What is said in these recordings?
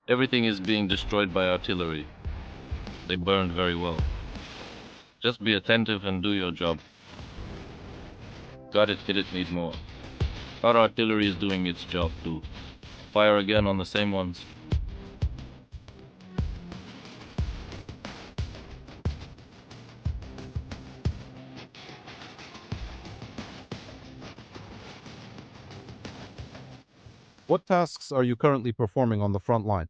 Everything is being destroyed by artillery. They burned very well. Just be attentive and do your job. Got it, hit it, need more. Our artillery is doing its job too. Fire again on the same ones. What tasks are you currently performing on the front line?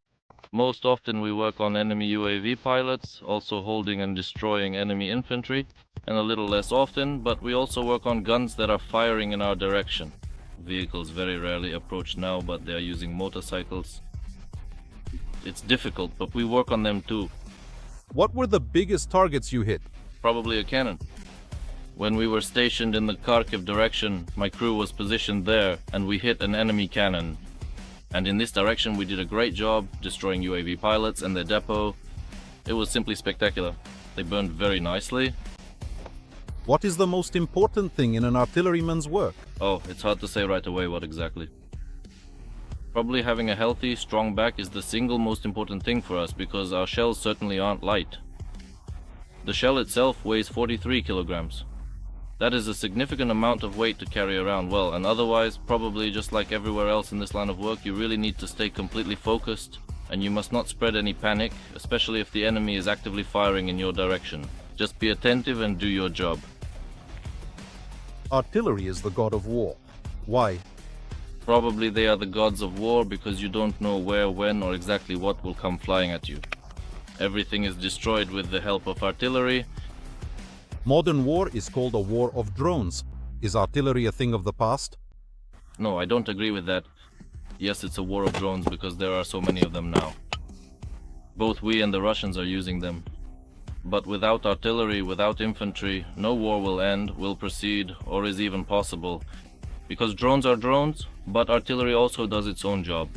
Most often we work on enemy UAV pilots, also holding and destroying enemy infantry, and a little less often, but we also work on guns that are firing in our direction. Vehicles very rarely approach now, but they are using motorcycles. It's difficult, but we work on them too. What were the biggest targets you hit? Probably a cannon. When we were stationed in the Kharkiv direction, my crew was positioned there, and we hit an enemy cannon. And in this direction we did a great job, destroying UAV pilots and their depot. It was simply spectacular. They burned very nicely. What is the most important thing in an artilleryman's work? Oh, it's hard to say right away what exactly. Probably having a healthy, strong back is the single most important thing for us, because our shells certainly aren't light. The shell itself weighs 43 kilograms. That is a significant amount of weight to carry around well, and otherwise, probably just like everywhere else in this line of work, you really need to stay completely focused, and you must not spread any panic, especially if the enemy is actively firing in your direction. Just be attentive and do your job. Artillery is the god of war. Why? Probably they are the gods of war because you don't know where, when, or exactly what will come flying at you. Everything is destroyed with the help of artillery. Modern war is called a war of drones. Is artillery a thing of the past? No, I don't agree with that. Yes, it's a war of drones because there are so many of them now. Both we and the Russians are using them. But without artillery, without infantry, no war will end, will proceed, or is even possible. Because drones are drones, but artillery also does its own job.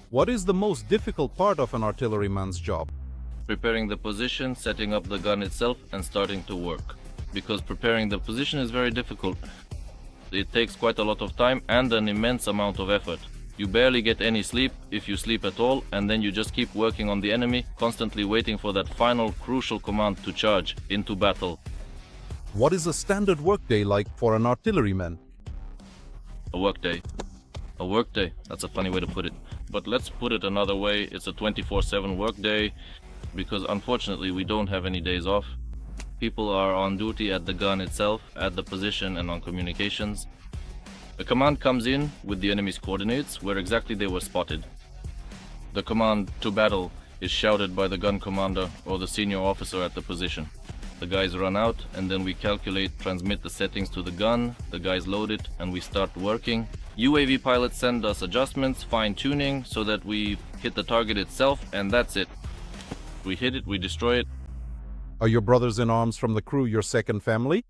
What is the most difficult part of an artilleryman's job? Preparing the position, setting up the gun itself, and starting to work. Because preparing the position is very difficult. It takes quite a lot of time and an immense amount of effort. You barely get any sleep, if you sleep at all, and then you just keep working on the enemy, constantly waiting for that final crucial command to charge into battle. What is a standard workday like for an artilleryman? A workday. A workday, that's a funny way to put it. But let's put it another way, it's a 24/7 workday, because unfortunately we don't have any days off. People are on duty at the gun itself, at the position, and on communications. A command comes in with the enemy's coordinates, where exactly they were spotted. The command to battle is shouted by the gun commander or the senior officer at the position. The guys run out, and then we calculate, transmit the settings to the gun, the guys load it, and we start working. UAV pilots send us adjustments, fine-tuning, so that we hit the target itself, and that's it. We hit it, we destroy it. Are your brothers in arms from the crew your second family?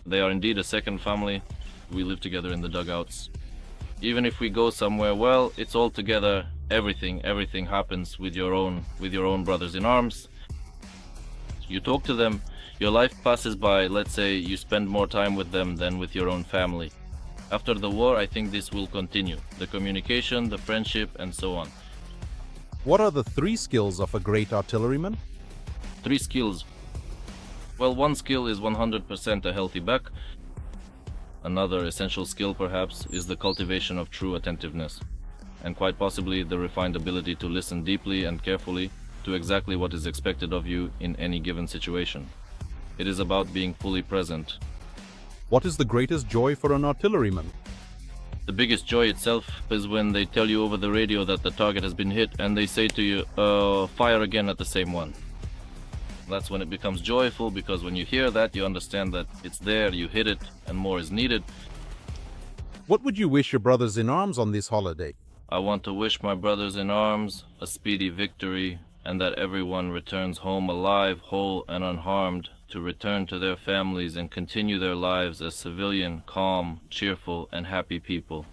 They are indeed a second family. We live together in the dugouts. Even if we go somewhere, well, it's all together. Everything happens with your own brothers in arms. You talk to them, your life passes by. Let's say you spend more time with them than with your own family. After the war, I think this will continue. The communication, the friendship, and so on. What are the 3 skills of a great artilleryman? 3 skills. Well, one skill is 100% a healthy back. Another essential skill, perhaps, is the cultivation of true attentiveness, and quite possibly the refined ability to listen deeply and carefully to exactly what is expected of you in any given situation. It is about being fully present. What is the greatest joy for an artilleryman? The biggest joy itself is when they tell you over the radio that the target has been hit and they say to you, fire again at the same one. That's when it becomes joyful, because when you hear that, you understand that it's there, you hit it, and more is needed. What would you wish your brothers in arms on this holiday? I want to wish my brothers in arms a speedy victory, and that everyone returns home alive, whole, and unharmed, to return to their families and continue their lives as civilian, calm, cheerful, and happy people.